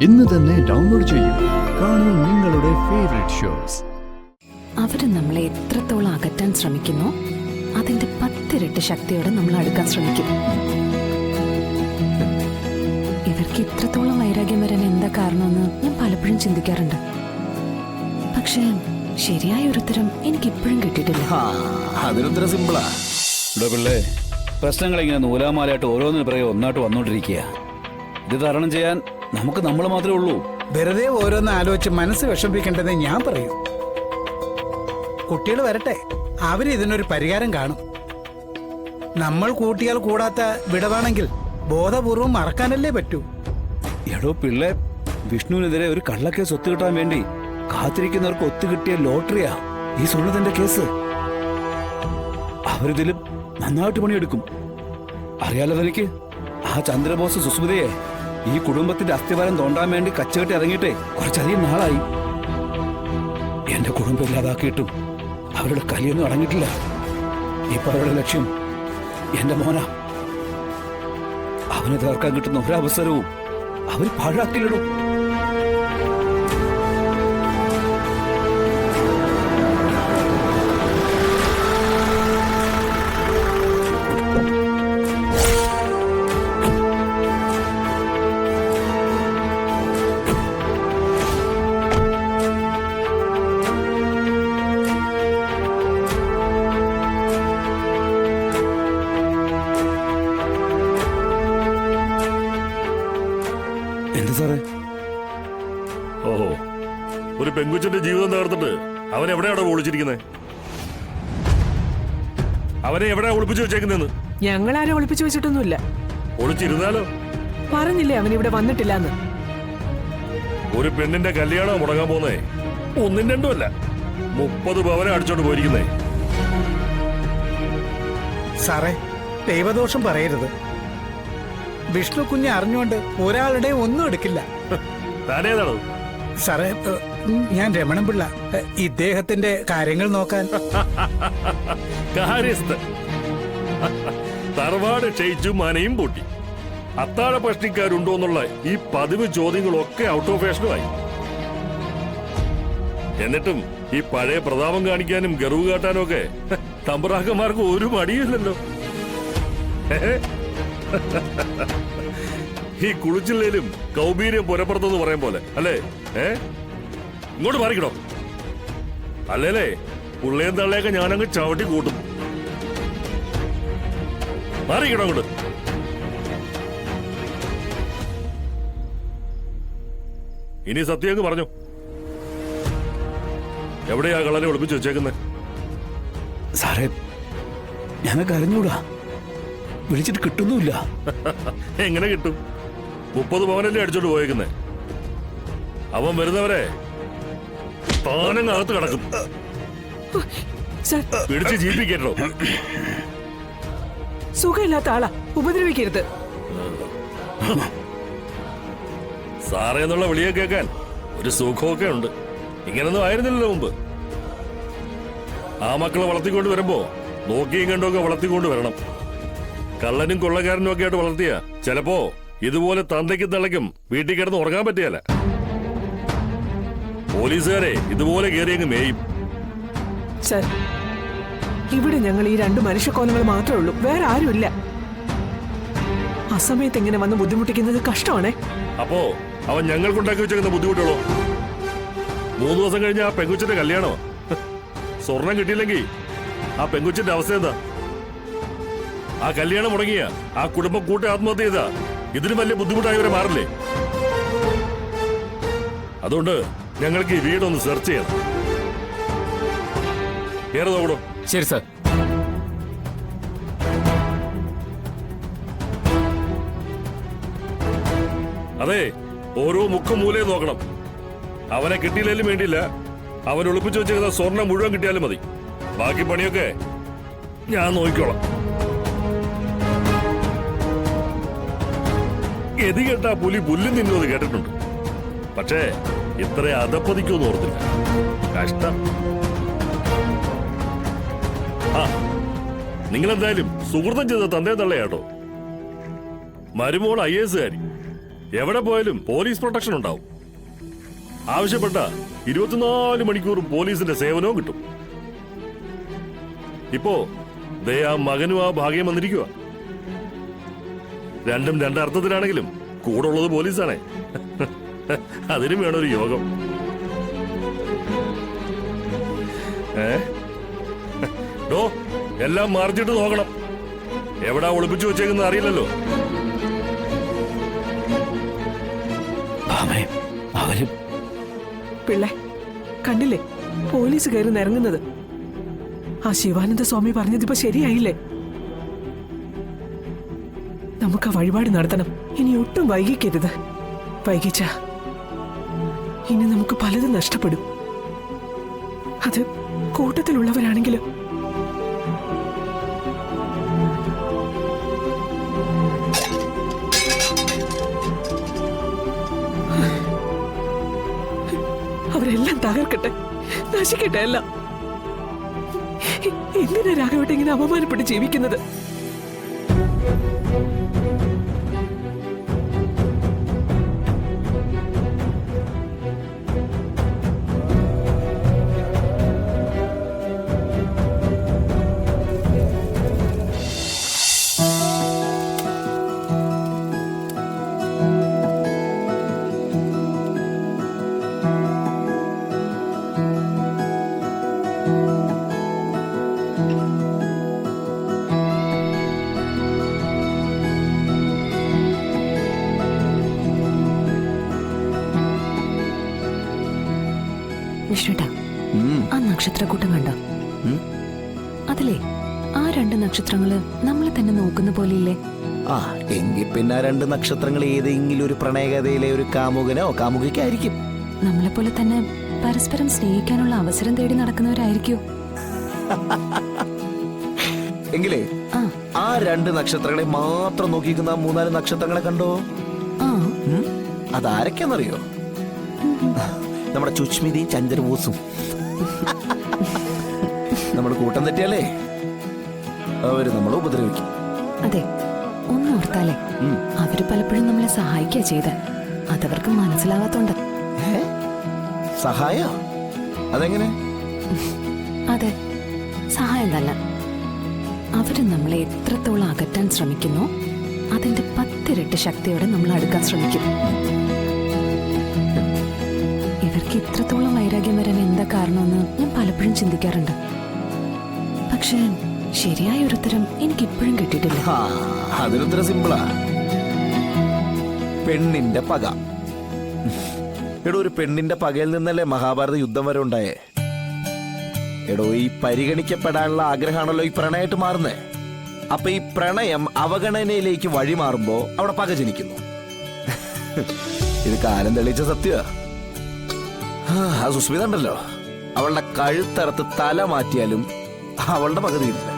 ഇന്ന് തന്നെ ഡൗൺലോഡ് ചെയ്യൂ. കാണൂ നിങ്ങളുടെ ഫേവറേറ്റ് ഷോസ്. അവര് നമ്മളെ എത്രത്തോളം അകറ്റാൻ ശ്രമിക്കുന്നു അതിന്റെ 10 ഇരട്ടി ശക്തിയോടെ നമ്മൾ അടുക്കാൻ ശ്രമിക്കും. ഇവർക്ക് ഇത്രത്തോളം വൈരാഗ്യം വരാൻ എന്താ കാരണമെന്ന് ഞാൻ പലപ്പോഴും ചിന്തിക്കാറുണ്ട്. പക്ഷേ ശരിയായ ഒരു ഉത്തരം എനിക്കിപ്പോഴും കിട്ടിയിട്ടില്ല. അതിനുത്തരം സിമ്പിളാ. ഇവിടെ പിള്ളേ, പ്രശ്നങ്ങൾ ഇങ്ങനെ നൂലാമാലായിട്ട് ഓരോന്നിന് പിറകെ ഒന്നായിട്ട് വന്നോണ്ടിരിക്കുക. ഇത് തരണം ചെയ്യാൻ നമുക്ക് നമ്മൾ മാത്രമേ ഉള്ളൂ. വെറുതെ ഓരോന്ന് ആലോചിച്ച് മനസ്സ് വിഷമിപ്പിക്കേണ്ടത് ഞാൻ പറയൂ. കുട്ടികൾ വരട്ടെ, അവര് ഇതിനൊരു പരിഹാരം കാണും. നമ്മൾ കൂട്ടിയാൽ കൂടാത്ത വിടവാണെങ്കിൽ ബോധപൂർവം മറക്കാനല്ലേ പറ്റൂ. എടോ പിള്ളേ, വിഷ്ണുവിനെതിരെ ഒരു കള്ളക്കേസ് ഒത്തുകിട്ടാൻ വേണ്ടി കാത്തിരിക്കുന്നവർക്ക് ഒത്തുകിട്ടിയ ലോട്ടറിയാ ഈ സുഹൃത്തിന്റെ കേസ്. അവരിതിലും നന്നായിട്ട് പണിയെടുക്കും. അറിയാലോ തനിക്ക്, ആ ചന്ദ്രബോസ് സുസ്മിതയെ ഈ കുടുംബത്തിന്റെ അസ്ഥിവാരം തോണ്ടാൻ വേണ്ടി കച്ചകെട്ടി ഇറങ്ങിയിട്ടേ കുറച്ചധികം നാളായി. എന്റെ കുടുംബം ഇല്ലാതാക്കിയിട്ടും അവരുടെ കലിയൊന്നും അടങ്ങിയിട്ടില്ല. ഇപ്പൊ അവരുടെ ലക്ഷ്യം എന്റെ മോനാ. അവനെ തീർക്കാൻ കിട്ടുന്ന ഒരവസരവും അവർ പാഴാക്കില്ലടും. എന്ത് സാറേ? ഓഹോ, ഒരു പെൺകുച്ചിന്റെ ജീവിതം തകർത്തിട്ട് അവൻ എവിടെയാണോ ഒളിച്ചിരിക്കുന്നത്? അവനെ എവിടെയാ ഒളിപ്പിച്ചു വെച്ചേക്കുന്നെന്ന്? ഞങ്ങളാരെ ഒളിപ്പിച്ചു വെച്ചിട്ടൊന്നുമില്ല. ഒളിച്ചിരുന്നാലോ? പറഞ്ഞില്ലേ അവൻ ഇവിടെ വന്നിട്ടില്ലെന്ന്. ഒരു പെണ്ണിന്റെ കല്യാണം മുടങ്ങാൻ പോന്നേ ഒന്നും രണ്ടും അല്ല, 30 പവനെ അടിച്ചോണ്ട് പോയിരിക്കുന്നേ. സാറേ, ദൈവദോഷം പറയരുത്. വിഷ്ണു കുഞ്ഞ് അറിഞ്ഞുകൊണ്ട് ഒരാളുടെ ഒന്നും എടുക്കില്ല. താനേതാണോ? സാറേ, ഞാൻ രമണൻ പിള്ള. ഇദ്ദേഹത്തിന്റെ കാര്യങ്ങൾ നോക്കാൻ. കാര്യസ്ഥൻ. തറവാട് ക്ഷയിച്ചു മനയും പൂട്ടി. അത്താഴ പഷ്ടിക്കാരുണ്ടോ എന്നുള്ള ഈ 10 ചോദ്യങ്ങളൊക്കെ ഔട്ട് ഓഫ് ഫാഷനുമായി. എന്നിട്ടും ഈ പഴയ പ്രതാപം കാണിക്കാനും ഗർവ് കാട്ടാനും ഒക്കെ തമ്പ്രാക്കന്മാർക്ക് ഒരു മടിയില്ലല്ലോ. ഈ കുളിച്ചില്ലേലും കൗബീര്യം പുരപ്പുറത്തെന്ന് പറയും പോലെ അല്ലേ? ഇങ്ങോട്ട് മാറിക്കണോ? അല്ലേലേ പുള്ളേം തള്ളയൊക്കെ ഞാനങ്ങ് ചവിട്ടി കൂട്ടും. മാറിക്കണോ അങ്ങോട്ട്? ഇനി സത്യം അങ്ങ് പറഞ്ഞു. എവിടെയാ കള്ളനെ ഒളിപ്പിച്ചു വെച്ചേക്കുന്നത്? സാറേ, ഞങ്ങൾക്ക് അറിഞ്ഞൂടാ. വിളിച്ചിട്ട് കിട്ടുന്നുമില്ല. എങ്ങനെ കിട്ടും? 30 പവനല്ലേ അടിച്ചോണ്ട് പോയേക്കുന്നേ. അവൻ വരുന്നവരെ താനങ്ങകത്ത് കിടക്കും. പിടിച്ച് ജീവിക്കേട്ടോ. സുഖമില്ലാത്ത ആളാ, ഉപദ്രവിക്കരുത്. സാറേ എന്നുള്ള വിളിയെ കേൾക്കാൻ ഒരു സുഖമൊക്കെ ഉണ്ട്. ഇങ്ങനൊന്നും ആയിരുന്നില്ലല്ലോ മുമ്പ്. ആ മക്കളെ വളർത്തിക്കൊണ്ട് വരുമ്പോ നോക്കിയും കണ്ടൊക്കെ വളർത്തിക്കൊണ്ട് വരണം. കള്ളനും കൊള്ളക്കാരനും ഒക്കെ ആയിട്ട് വളർത്തിയ ചിലപ്പോ ഇതുപോലെ തന്തയ്ക്കും തള്ളയ്ക്കും വീട്ടിൽ കിടന്ന് ഉറങ്ങാൻ പറ്റിയല്ല. പോലീസുകാരെ ഇതുപോലെ കയറിയങ്ങ് മേയും. സർ, ഇവിടെ ഞങ്ങൾ ഈ 2 മനുഷ്യക്കോലങ്ങൾ മാത്രമേ ഉള്ളൂ, വേറെ ആരുമില്ല. അസമയത്ത് ഇങ്ങനെ വന്ന് ബുദ്ധിമുട്ടിക്കുന്നത് കഷ്ടമാണേ. അപ്പോ അവൻ ഞങ്ങൾക്കുണ്ടാക്കി വെച്ചേക്കുന്ന ബുദ്ധിമുട്ടുള്ളോ? 3 ദിവസം കഴിഞ്ഞ് ആ പെങ്കുച്ചിന്റെ കല്യാണോ? സ്വർണം കിട്ടിയില്ലെങ്കിൽ ആ പെങ്കുച്ചിന്റെ അവസ്ഥ എന്താ? ആ കല്യാണം മുടങ്ങിയ ആ കുടുംബം കൂട്ടി ആത്മഹത്യ ചെയ്താ ഇതിനും വലിയ ബുദ്ധിമുട്ടായവരെ മാറില്ലേ? അതുകൊണ്ട് ഞങ്ങൾക്ക് ഈ വീടൊന്ന് സെർച്ച് ചെയ്യണം. ഏറെ നോക്കണോ? ശരി സാർ. അതെ, ഓരോ മുക്കും മൂലയും നോക്കണം. അവനെ കിട്ടിയില്ലേലും വേണ്ടിയില്ല, അവൻ ഒളിപ്പിച്ചു വെച്ചിരുന്ന സ്വർണം മുഴുവൻ കിട്ടിയാലും മതി. ബാക്കി പണിയൊക്കെ ഞാൻ നോക്കിക്കോളാം. ഗതി കേട്ടാ പുലി പുല്ലും തിന്നുന്നത് കേട്ടിട്ടുണ്ട്. പക്ഷേ ഇത്ര അതപ്പതിക്കുമെന്ന് ഓർത്തില്ല. കഷ്ടം. ആ, നിങ്ങളെന്തായാലും സുഹൃത്തം ചെയ്ത തന്തേ തള്ളയാട്ടോ. മരുമോൾ IAS കാരി. എവിടെ പോയാലും പോലീസ് പ്രൊട്ടക്ഷൻ ഉണ്ടാവും. ആവശ്യപ്പെട്ട 24 മണിക്കൂറും പോലീസിന്റെ സേവനവും കിട്ടും. ഇപ്പോ ദേ ആ മകനും ആ ഭാഗ്യം വന്നിരിക്കുക. രണ്ടും രണ്ടർത്ഥത്തിലാണെങ്കിലും കൂടെ ഉള്ളത് പോലീസാണേ. അതിനും വേണൊരു യോഗം. ഡോ എല്ലാം മറിച്ചിട്ട് നോക്കണം. എവിടാ ഒളിപ്പിച്ചു വെച്ചേക്കുന്ന അറിയില്ലല്ലോ. അവരും പിള്ളേ കണ്ടില്ലേ പോലീസ് കയറി നിറങ്ങുന്നത്? ആ ശിവാനന്ദ സ്വാമി പറഞ്ഞതിപ്പോ ശരിയായില്ലേ? നമുക്ക് ആ വഴിപാട് നടത്തണം. ഇനി ഒട്ടും വൈകിക്കരുത്. വൈകിച്ച ഇനി നമുക്ക് പലതും നഷ്ടപ്പെടും. അത് കൂട്ടത്തിലുള്ളവരാണെങ്കിലും. അവരെല്ലാം തകർക്കട്ടെ, നശിക്കട്ടെ എല്ലാം. എന്തിനാ രാഘവട്ടെ ഇങ്ങനെ അപമാനപ്പെട്ട് ജീവിക്കുന്നത്? വിഷ്ണുട്ടാ, ആ നക്ഷത്രക്കൂട്ടം കണ്ടോ? അതിലേ ആ 2 നക്ഷത്രങ്ങള് നമ്മളെ തന്നെ നോക്കുന്ന പോലെയില്ലേ? ആ എങ്കിൽ പിന്നെ ആ 2 നക്ഷത്രങ്ങൾ ഏതെങ്കിലും ഒരു പ്രണയകഥയിലെ ഒരു കാമുകനോ കാമുകിക്കായിരിക്കും. നമ്മളെ പോലെ തന്നെ പരസ്പരം സ്നേഹിക്കാനുള്ള അവസരം തേടി നടക്കുന്നവരായിരിക്കോ? എങ്കിലേ ആ ആ 2 നക്ഷത്രങ്ങളെ മാത്രം നോക്കിക്കുന്ന 3-4 നക്ഷത്രങ്ങളെ കണ്ടോ? ആ അതാരൊക്കെയാണെന്നറിയോ? നമ്മുടെ ചുഷ്മിതയും ചന്ദ്രബോസും. നമ്മൾ കൂട്ടം തെറ്റിയാലേ അവര് നമ്മളെ ഉപദ്രവിക്കും. അതെ, ഒന്നോർത്താലേ അവര് പലപ്പോഴും നമ്മളെ സഹായിക്കുക ചെയ്ത അതവർക്ക് മനസ്സിലാവാത്തോണ്ട്. സഹായോ? അതെങ്ങനെ? അതെ, സഹായം തന്നെ. അവര് നമ്മളെ എത്രത്തോളം അകറ്റാൻ ശ്രമിക്കുന്നോ അതിന്റെ 10 ഇരട്ടി ശക്തിയോടെ നമ്മൾ അടുക്കാൻ ശ്രമിക്കും. ഇവർക്ക് ഇത്രത്തോളം വൈരാഗ്യം വരാൻ എന്താ കാരണമെന്ന് ഞാൻ പലപ്പോഴും ചിന്തിക്കാറുണ്ട്. പക്ഷേ ശരിയായ ഒരു ഉത്തരം എനിക്കിപ്പോഴും കിട്ടിയിട്ടില്ല. അതിനുത്തരം സിമ്പിളാ. പെണ്ണിന്റെ പക. എടോ, ഒരു പെണ്ണിന്റെ പകയിൽ നിന്നല്ലേ മഹാഭാരത യുദ്ധം വരെ ഉണ്ടായേ. എടോ, ഈ പരിഗണിക്കപ്പെടാനുള്ള ആഗ്രഹമാണല്ലോ ഈ പ്രണയമായിട്ട് മാറുന്നേ. അപ്പൊ ഈ പ്രണയം അവഗണനയിലേക്ക് വഴി മാറുമ്പോ അവിടെ പക ജനിക്കുന്നു. ഇത് കാലം തെളിയിച്ച സത്യ. ആ സുസ്മിത ഉണ്ടല്ലോ, അവളുടെ കഴുത്തറുത്ത് തല മാറ്റിയാലും അവളുടെ പക തീരില്ല.